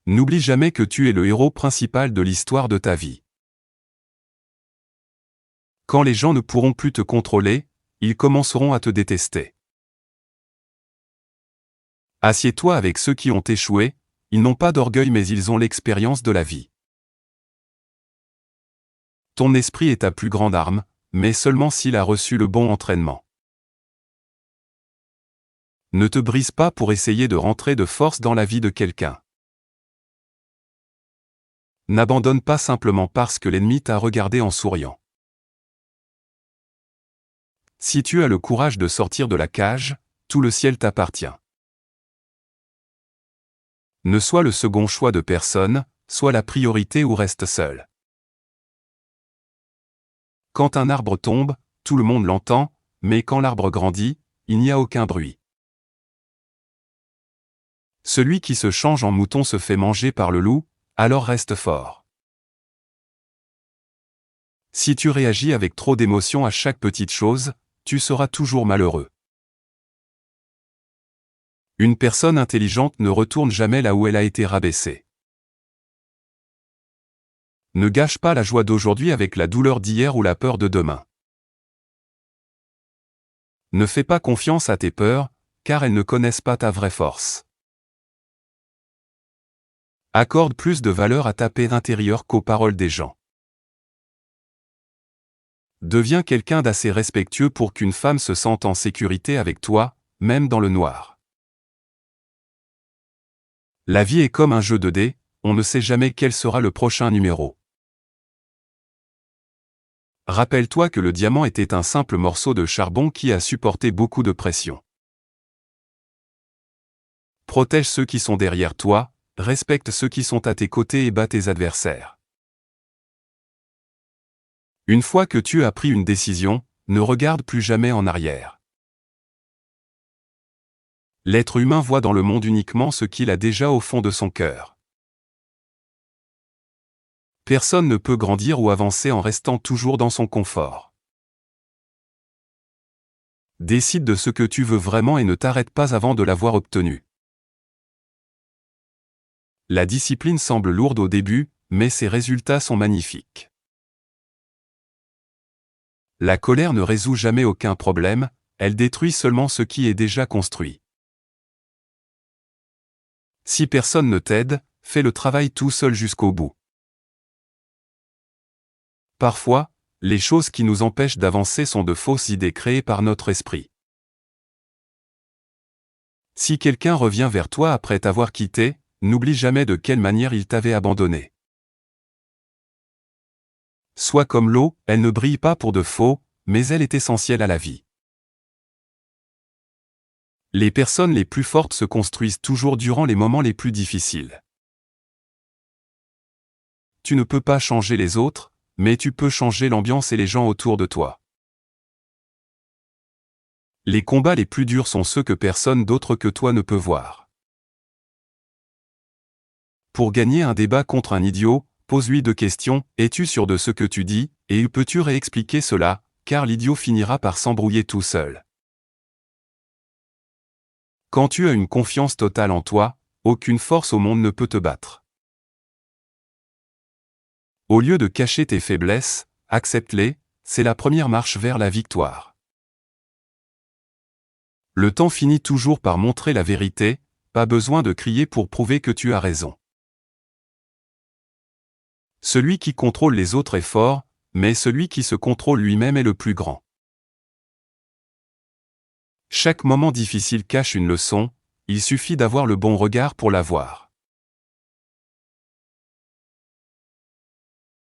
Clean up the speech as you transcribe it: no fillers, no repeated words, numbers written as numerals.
N'oublie jamais que tu es le héros principal de l'histoire de ta vie. Quand les gens ne pourront plus te contrôler, ils commenceront à te détester. Assieds-toi avec ceux qui ont échoué, ils n'ont pas d'orgueil mais ils ont l'expérience de la vie. Ton esprit est ta plus grande arme, mais seulement s'il a reçu le bon entraînement. Ne te brise pas pour essayer de rentrer de force dans la vie de quelqu'un. N'abandonne pas simplement parce que l'ennemi t'a regardé en souriant. Si tu as le courage de sortir de la cage, tout le ciel t'appartient. Ne sois le second choix de personne, sois la priorité ou reste seul. Quand un arbre tombe, tout le monde l'entend, mais quand l'arbre grandit, il n'y a aucun bruit. Celui qui se change en mouton se fait manger par le loup, alors reste fort. Si tu réagis avec trop d'émotion à chaque petite chose, tu seras toujours malheureux. Une personne intelligente ne retourne jamais là où elle a été rabaissée. Ne gâche pas la joie d'aujourd'hui avec la douleur d'hier ou la peur de demain. Ne fais pas confiance à tes peurs, car elles ne connaissent pas ta vraie force. Accorde plus de valeur à ta paix intérieure qu'aux paroles des gens. Deviens quelqu'un d'assez respectueux pour qu'une femme se sente en sécurité avec toi, même dans le noir. La vie est comme un jeu de dés, on ne sait jamais quel sera le prochain numéro. Rappelle-toi que le diamant était un simple morceau de charbon qui a supporté beaucoup de pression. Protège ceux qui sont derrière toi, respecte ceux qui sont à tes côtés et bats tes adversaires. Une fois que tu as pris une décision, ne regarde plus jamais en arrière. L'être humain voit dans le monde uniquement ce qu'il a déjà au fond de son cœur. Personne ne peut grandir ou avancer en restant toujours dans son confort. Décide de ce que tu veux vraiment et ne t'arrête pas avant de l'avoir obtenu. La discipline semble lourde au début, mais ses résultats sont magnifiques. La colère ne résout jamais aucun problème, elle détruit seulement ce qui est déjà construit. Si personne ne t'aide, fais le travail tout seul jusqu'au bout. Parfois, les choses qui nous empêchent d'avancer sont de fausses idées créées par notre esprit. Si quelqu'un revient vers toi après t'avoir quitté, n'oublie jamais de quelle manière il t'avait abandonné. Sois comme l'eau, elle ne brille pas pour de faux, mais elle est essentielle à la vie. Les personnes les plus fortes se construisent toujours durant les moments les plus difficiles. Tu ne peux pas changer les autres, mais tu peux changer l'ambiance et les gens autour de toi. Les combats les plus durs sont ceux que personne d'autre que toi ne peut voir. Pour gagner un débat contre un idiot, pose-lui 2 questions, es-tu sûr de ce que tu dis, et peux-tu réexpliquer cela, car l'idiot finira par s'embrouiller tout seul. Quand tu as une confiance totale en toi, aucune force au monde ne peut te battre. Au lieu de cacher tes faiblesses, accepte-les, c'est la première marche vers la victoire. Le temps finit toujours par montrer la vérité, pas besoin de crier pour prouver que tu as raison. Celui qui contrôle les autres est fort, mais celui qui se contrôle lui-même est le plus grand. Chaque moment difficile cache une leçon, il suffit d'avoir le bon regard pour la voir.